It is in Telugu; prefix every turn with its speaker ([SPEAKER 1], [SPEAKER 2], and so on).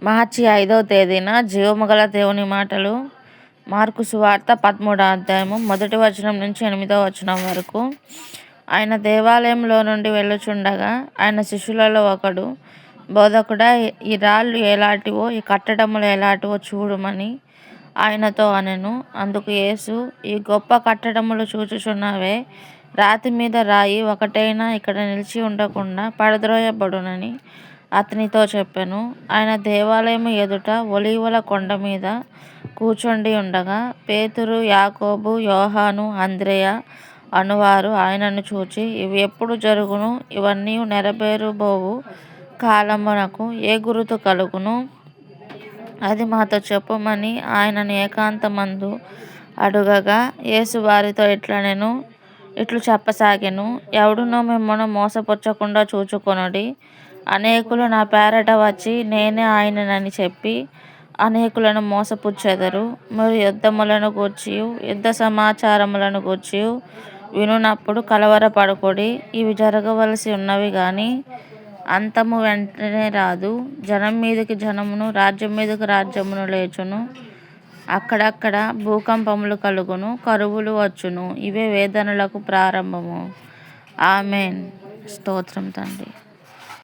[SPEAKER 1] మార్చి 5వ తేదీన జీవముగల దేవుని మాటలు. మార్కు సువార్త 13వ అధ్యాయము 1వ వచనం నుంచి 8వ వచనం వరకు. ఆయన దేవాలయంలో నుండి వెళ్ళుచుండగా ఆయన శిష్యులలో ఒకడు, బోధకుడా, ఈ రాళ్ళు ఎలాంటివో, ఈ కట్టడములు ఎలాంటివో చూడుమని ఆయనతో అనెను. అందుకు యేసు, ఈ గొప్ప కట్టడములు చూచుచున్నావే, రాతి మీద రాయి ఒకటైనా ఇక్కడ నిలిచి ఉండకుండా పడద్రోయబడునని అతనితో చెప్పెను. ఆయన దేవాలయము ఎదుట ఒలీవల కొండ మీద కూర్చుండి ఉండగా పేతురు, యాకోబు, యోహాను, అంద్రెయ అనువారు ఆయనను చూచి, ఇవి ఎప్పుడు జరుగును? ఇవన్నీ నెరవేరుబోవు కాలమునకు ఏ గురుతు కలుగును? అది మాతో చెప్పుమని ఆయనను ఏకాంతమందు అడుగగా, యేసు వారితో ఇట్లు చెప్పసాగెను. ఎవడునూ మిమ్మును మోసపుచ్చకుండా చూచుకొనుడి. అనేకులు నా పేరట వచ్చి నేనే ఆయననని చెప్పి అనేకులను మోసపుచ్చెదరు. మీరు యుద్ధములను గూర్చియు యుద్ధ సమాచారములను గూర్చియు వినునప్పుడు కలవరపడకుడి. ఇవి జరగవలసి ఉన్నవి గాని అంతము వెంటనే రాదు. జనం మీదికి జనమును, రాజ్యం మీదికి రాజ్యమును లేచును. అక్కడక్కడ భూకంపములు కలుగును, కరువులు వచ్చును. ఇవే వేదనలకు ప్రారంభము. ఆమేన్. స్తోత్రం తండ్రి.